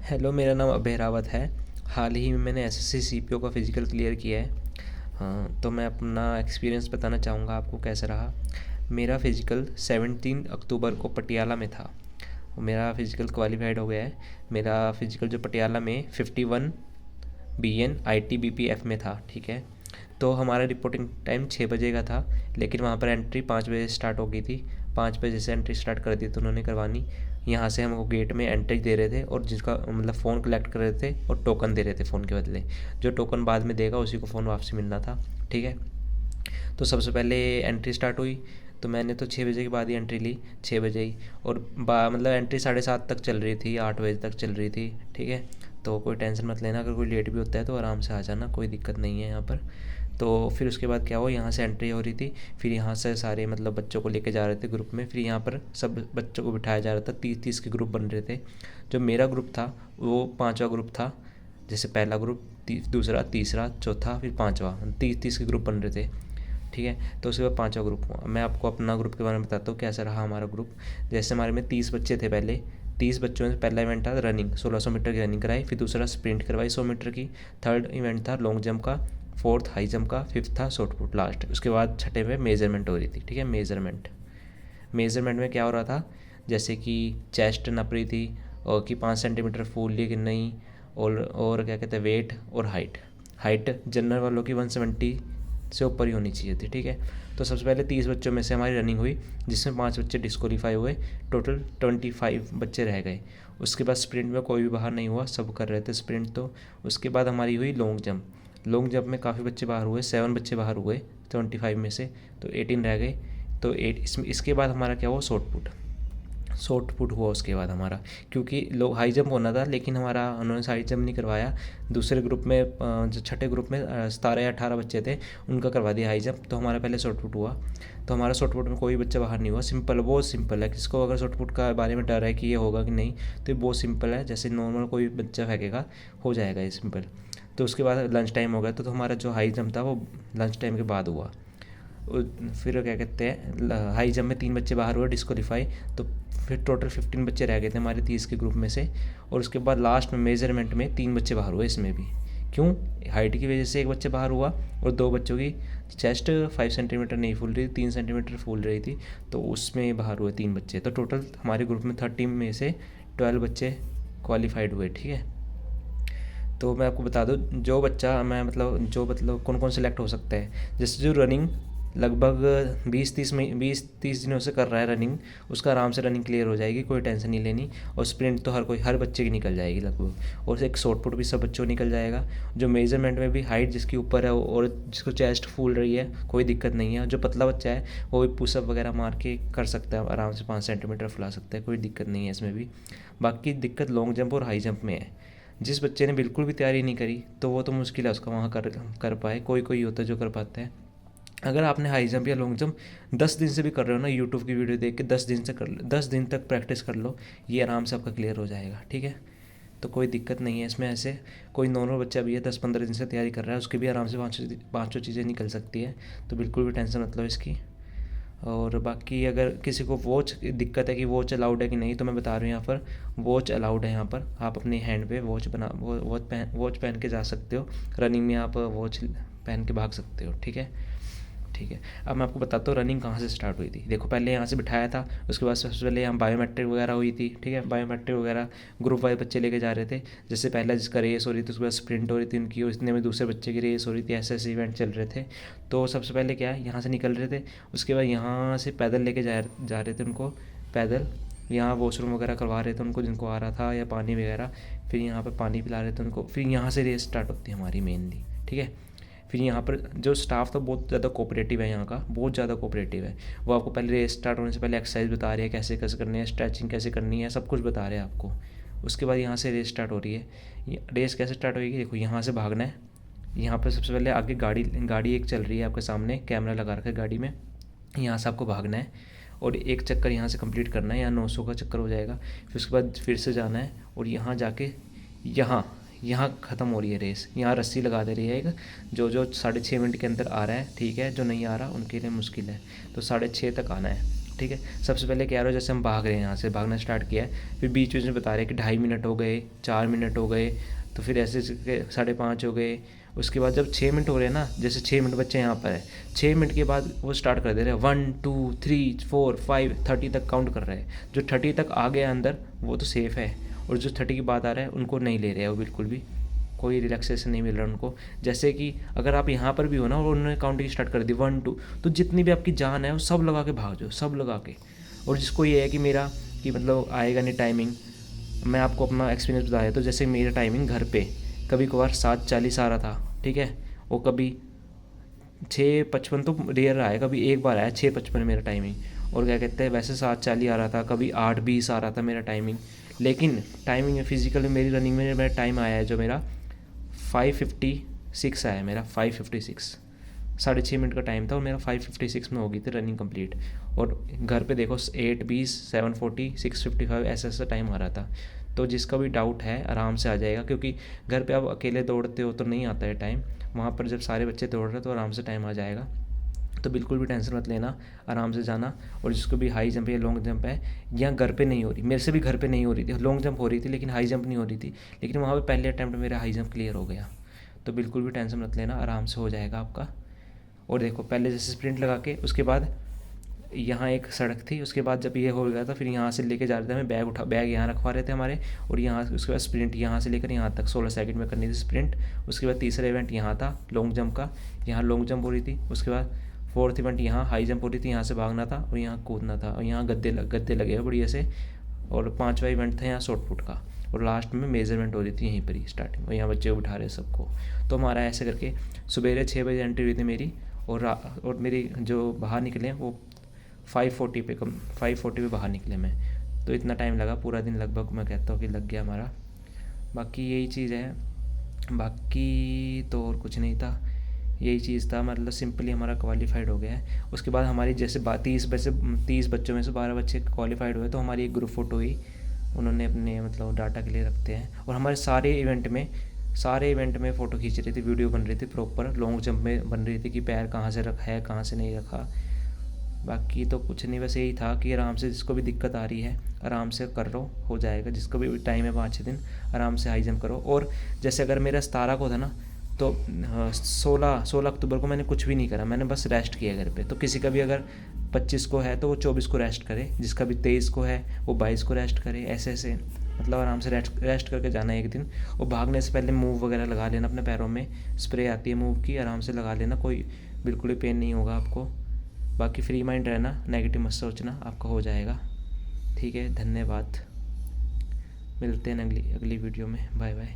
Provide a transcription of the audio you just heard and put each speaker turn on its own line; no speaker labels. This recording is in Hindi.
हेलो, मेरा नाम अभय रावत है। हाल ही में मैंने एसएससी सीपीओ का फ़िज़िकल क्लियर किया है। हाँ, तो मैं अपना एक्सपीरियंस बताना चाहूँगा आपको कैसा रहा। मेरा फ़िज़िकल 17 अक्टूबर को पटियाला में था। मेरा फ़िज़िकल क्वालिफाइड हो गया है। मेरा फ़िज़िकल जो पटियाला में 51 BN IT BPF में था, ठीक है। तो हमारा रिपोर्टिंग टाइम 6 बजे का था, लेकिन वहाँ पर एंट्री 5 बजे स्टार्ट हो गई थी। 5 बजे से एंट्री स्टार्ट कर दी तो उन्होंने करवानी। यहाँ से हमको गेट में एंट्री दे रहे थे और जिसका मतलब फ़ोन कलेक्ट कर रहे थे और टोकन दे रहे थे फ़ोन के बदले। जो टोकन बाद में देगा उसी को फ़ोन वापसी मिलना था, ठीक है। तो सबसे पहले एंट्री स्टार्ट हुई, तो मैंने तो 6 बजे के बाद ही एंट्री ली, 6 बजे ही। और मतलब एंट्री 7:30 तक चल रही थी, 8 बजे तक चल रही थी, ठीक है। तो कोई टेंशन मत लेना, अगर कोई लेट भी होता है तो आराम से आ जाना, कोई दिक्कत नहीं है यहाँ पर। तो फिर उसके बाद क्या हुआ, यहाँ से एंट्री हो रही थी। फिर यहाँ से सारे मतलब बच्चों को लेके जा रहे थे ग्रुप में। फिर यहाँ पर सब बच्चों को बिठाया जा रहा था, 30-30 के ग्रुप बन रहे थे। जो मेरा ग्रुप था वो 5वां ग्रुप था। जैसे पहला ग्रुप, दूसरा, तीसरा, चौथा, फिर 5वां, 30-30 के ग्रुप बन रहे थे, ठीक है। तो उसके बाद 5वां ग्रुप हुआ। मैं आपको अपना ग्रुप के बारे में बताता हूँ कैसा रहा हमारा ग्रुप। जैसे हमारे में 30 बच्चे थे पहले। 30 बच्चों में पहला इवेंट था रनिंग, 1600 मीटर की रनिंग कराई। फिर दूसरा स्प्रिंट करवाई 100 मीटर की। थर्ड इवेंट था लॉन्ग जंप का। फोर्थ हाई जंप का। फिफ्थ था शॉर्ट पुट लास्ट। उसके बाद छठे में मेजरमेंट हो रही थी, ठीक है। मेजरमेंट में क्या हो रहा था, जैसे कि चेस्ट नप रही थी और कि 5 सेंटीमीटर फूली कि नहीं, और क्या कहते हैं वेट और हाइट। हाइट जनरल वालों की 170 से ऊपर ही होनी चाहिए थी, ठीक है। तो सबसे पहले 30 बच्चों में से हमारी रनिंग हुई, जिसमें 5 बच्चे डिस्क्वालीफाई हुए। टोटल 25 बच्चे रह गए। उसके बाद स्प्रिंट में कोई भी बाहर नहीं हुआ, सब कर रहे थे स्प्रिंट। तो उसके बाद हमारी हुई लॉन्ग जंप। लॉन्ग जंप में काफ़ी बच्चे बाहर हुए, 7 बच्चे बाहर हुए 25 में से, तो 18 रह गए। तो इसके बाद हमारा क्या हुआ, शॉर्ट पुट हुआ उसके बाद हमारा। क्योंकि लो हाई जंप होना था, लेकिन हमारा उन्होंने हाई जंप नहीं करवाया। दूसरे ग्रुप में जो छठे ग्रुप में 17 या 18 बच्चे थे, उनका करवा दिया हाई जंप। तो हमारा पहले शॉर्ट पुट हुआ। तो हमारा शॉर्ट पुट में कोई बच्चा बाहर नहीं हुआ। सिंपल, बहुत सिंपल है। किसको अगर शॉर्ट पुट का बारे में डर है कि ये होगा कि नहीं, तो ये बहुत सिंपल है, जैसे नॉर्मल कोई बच्चा फेंकेगा, हो जाएगा ये सिंपल। तो उसके बाद लंच टाइम हो गया, तो हमारा जो हाई जंप था वो लंच टाइम के बाद हुआ। फिर क्या कहते हैं, हाई जंप में 3 बच्चे बाहर हुए डिस्क्वालीफाई। तो फिर टोटल 15 बच्चे रह गए थे हमारे 30 के ग्रुप में से। और उसके बाद लास्ट में मेजरमेंट में 3 बच्चे बाहर हुए इसमें भी। क्यों? हाइट की वजह से एक बच्चे बाहर हुआ, और 2 बच्चों की चेस्ट 5 सेंटीमीटर नहीं फूल रही थी, 3 सेंटीमीटर फूल रही थी, तो उसमें बाहर हुए 3 बच्चे। तो टोटल हमारे ग्रुप में 30 में से 12 बच्चे क्वालिफाइड हुए, ठीक है। तो मैं आपको बता दूं, जो बच्चा मैं मतलब कौन कौन सेलेक्ट हो सकता है। जैसे जो रनिंग लगभग 20-30 दिनों से कर रहा है रनिंग, उसका आराम से रनिंग क्लियर हो जाएगी, कोई टेंशन नहीं लेनी। और स्प्रिंट तो हर बच्चे की निकल जाएगी लगभग। और एक शॉर्ट पुट भी सब बच्चों को निकल जाएगा। जो मेजरमेंट में भी हाइट जिसकी ऊपर है और जिसको चेस्ट फूल रही है, कोई दिक्कत नहीं है। जो पतला बच्चा है वो भी पुशअप वगैरह मार के कर सकता है, आराम से 5 सेंटीमीटर फुला सकता है, कोई दिक्कत नहीं है इसमें भी। बाकी दिक्कत लॉन्ग जंप और हाई जंप में है। जिस बच्चे ने बिल्कुल भी तैयारी नहीं करी, तो वो तो मुश्किल है उसका वहाँ कर पाए। कोई कोई होता है जो कर पाता है। अगर आपने हाई जंप या लॉन्ग जंप 10 दिन से भी कर रहे हो ना, यूट्यूब की वीडियो देख के 10 दिन से कर लो, 10 दिन तक प्रैक्टिस कर लो, ये आराम से आपका क्लियर हो जाएगा, ठीक है। तो कोई दिक्कत नहीं है इसमें। ऐसे कोई नॉर्मल बच्चा भी है 10-15 दिन से तैयारी कर रहा है, उसकी भी आराम से पाँचों चीज़ें निकल सकती है। तो बिल्कुल भी टेंशन मतलब इसकी। और बाकी अगर किसी को वॉच दिक्कत है कि वॉच अलाउड है कि नहीं, तो मैं बता रहा हूँ यहाँ पर वॉच अलाउड है। यहाँ पर आप अपने हैंड पे वॉच पहन के जा सकते हो। रनिंग में आप वॉच पहन के भाग सकते हो, ठीक है। ठीक है, अब मैं आपको बताता हूँ रनिंग कहाँ से स्टार्ट हुई थी। देखो, पहले यहाँ से बिठाया था, उसके बाद सबसे पहले यहाँ बायोमेट्रिक वगैरह हुई थी, ठीक है। बायोमेट्रिक वगैरह ग्रुप वाइज बच्चे लेके जा रहे थे। जैसे पहला जिसका रेस हो रही थी, उसके बाद स्प्रिंट हो रही थी उनकी, उतने में दूसरे बच्चे की रेस हो रही थी, ऐसे ऐसे इवेंट चल रहे थे। तो सबसे पहले क्या है, यहाँ से निकल रहे थे। उसके बाद यहाँ से पैदल लेके जा रहे थे उनको, पैदल यहाँ वॉशरूम वगैरह करवा रहे थे उनको, जिनको आ रहा था, या पानी वगैरह। फिर यहाँ पर पानी पिला रहे थे उनको। फिर यहाँ से रेस स्टार्ट होती है हमारी मेनली, ठीक है। फिर यहाँ पर जो स्टाफ था बहुत ज़्यादा कोऑपरेटिव है, यहाँ का बहुत ज़्यादा कोऑपरेटिव है। वो आपको पहले रेस स्टार्ट होने से पहले एक्सरसाइज बता रही है, कैसे कैसे करनी है, स्ट्रेचिंग कैसे करनी है, सब कुछ बता रहे हैं आपको। उसके बाद यहाँ से रेस स्टार्ट हो रही है। रेस कैसे स्टार्ट होगी, देखो यहाँ से भागना है। यहाँ पर सबसे पहले आगे गाड़ी एक चल रही है आपके सामने, कैमरा लगा रखा है गाड़ी में। यहाँ से आपको भागना है और एक चक्कर यहाँ से कंप्लीट करना है, यहाँ 900 का चक्कर हो जाएगा। फिर उसके बाद फिर से जाना है और यहाँ जाके यहाँ यहाँ ख़त्म हो रही है रेस। यहाँ रस्सी लगा दे रही है एक, जो 6.5 मिनट के अंदर आ रहा है, ठीक है। जो नहीं आ रहा उनके लिए मुश्किल है, तो 6:30 तक आना है। ठीक है। सबसे पहले क्या हो रहा है, जैसे हम भाग रहे हैं, यहाँ से भागना स्टार्ट किया है, फिर बीच बीच में बता रहे हैं कि 2.5 मिनट हो गए, 4 मिनट हो गए, तो फिर ऐसे 5:30 हो गए। उसके बाद जब 6 मिनट हो रहे हैं ना, जैसे 6 मिनट बच्चे यहाँ पर है, 6 मिनट के बाद वो स्टार्ट कर दे रहे हैं 1 2 3 4 5 30 तक काउंट कर रहे हैं। जो 30 तक आ गया अंदर वो तो सेफ़ है, और जो 30 के बाद आ रहा है उनको नहीं ले रहे हैं वो, बिल्कुल भी कोई रिलैक्सेशन नहीं मिल रहा उनको। जैसे कि अगर आप यहाँ पर भी हो ना और उन्होंने काउंटिंग स्टार्ट कर दी 1 2, तो जितनी भी आपकी जान है वो सब लगा के भाग जाओ, सब लगा के। और जिसको ये है कि मेरा कि मतलब आएगा नहीं टाइमिंग, मैं आपको अपना एक्सपीरियंस बताया, तो जैसे मेरा टाइमिंग घर पे कभी कभार 7:40 आ रहा था, ठीक है, और कभी 6:55 तो रेयर आया, कभी एक बार आया 6:55 मेरा टाइमिंग। और क्या कहते हैं, वैसे 7:40 आ रहा था, कभी 8:20 आ रहा था मेरा टाइमिंग। लेकिन टाइमिंग फिजिकल में मेरी रनिंग में मेरा टाइम आया है जो मेरा 5:56 आया, मेरा 5:56, 6.5 मिनट का टाइम था और मेरा 5:56 में हो गई थी रनिंग कंप्लीट। और घर पे देखो 8:20, 7:40, 6:55 ऐसा ऐसा टाइम आ रहा था। तो जिसका भी डाउट है आराम से आ जाएगा, क्योंकि घर पे आप अकेले दौड़ते हो तो नहीं आता है टाइम, वहाँ पर जब सारे बच्चे दौड़ रहे हैं तो आराम से टाइम आ जाएगा। तो बिल्कुल भी टेंशन मत लेना, आराम से जाना। और जिसको भी हाई जंप या लॉन्ग जंप है, या घर पे नहीं हो रही, मेरे से भी घर पे नहीं हो रही थी, लॉन्ग जंप हो रही थी लेकिन हाई जंप नहीं हो रही थी, लेकिन वहाँ पे पहले अटैम्प्ट मेरा हाई जंप क्लियर हो गया। तो बिल्कुल भी टेंशन मत लेना, आराम से हो जाएगा आपका। और देखो पहले जैसे स्प्रिंट लगा के, उसके बाद यहाँ एक सड़क थी, उसके बाद जब ये हो गया था फिर यहाँ से लेके जा रहे थे हमें, बैग यहाँ रखवा रहे थे हमारे, और यहाँ उसके बाद स्प्रिंट यहाँ से लेकर यहाँ तक 16 सेकंड में करनी थी स्प्रिंट। उसके बाद तीसरा इवेंट यहाँ था लॉन्ग जंप का, यहाँ लॉन्ग जंप हो रही थी। उसके बाद फोर्थ इवेंट यहाँ हाई जंप हो रही थी, यहाँ से भागना था और यहाँ कूदना था, और यहाँ गद्दे लगे हैं बढ़िया से। और पाँचवा इवेंट था यहाँ शॉर्ट पुट का, और लास्ट में मेजरमेंट हो रही थी यहीं पर ही स्टार्टिंग, और यहाँ बच्चे उठा रहे सबको। तो हमारा ऐसे करके सवेरे 6 बजे एंट्री हुई थी मेरी, और मेरी जो बाहर निकले वो 5:40 पे बाहर निकले मैं। तो इतना टाइम लगा, पूरा दिन लगभग मैं कहता हूँ कि लग गया हमारा। बाकी यही चीज़ है, बाकी तो और कुछ नहीं था, यही चीज़ था, मतलब सिंपली हमारा क्वालिफाइड हो गया है। उसके बाद हमारी जैसे 30 बच्चों में से 12 बच्चे क्वालिफाइड हुए, तो हमारी एक ग्रुप फ़ोटो हुई, उन्होंने अपने मतलब डाटा के लिए रखते हैं। और हमारे सारे इवेंट में फ़ोटो खींच रही थी, वीडियो बन रही थी प्रॉपर, लॉन्ग जंप में बन रही थी कि पैर कहाँ से रखा है, कहाँ से नहीं रखा। बाकी तो कुछ नहीं, बस यही था कि आराम से जिसको भी दिक्कत आ रही है आराम से कर लो, हो जाएगा। जिसको भी टाइम है 5-6 दिन आराम से हाई जंप करो। और जैसे अगर मेरा 17 को था ना, तो 16 अक्टूबर को मैंने कुछ भी नहीं करा, मैंने बस रेस्ट किया घर पे। तो किसी का भी अगर 25 को है तो वो 24 को रेस्ट करे, जिसका भी 23 को है वो 22 को रेस्ट करे, ऐसे मतलब आराम से रेस्ट करके जाना है एक दिन। और भागने से पहले मूव वगैरह लगा लेना अपने पैरों में, स्प्रे आती है मूव की, आराम से लगा लेना, कोई बिल्कुल भी पेन नहीं होगा आपको। बाकी फ्री माइंड रहना, नेगेटिव मत सोचना, आपका हो जाएगा। ठीक है, धन्यवाद, मिलते हैं अगली वीडियो में, बाय बाय।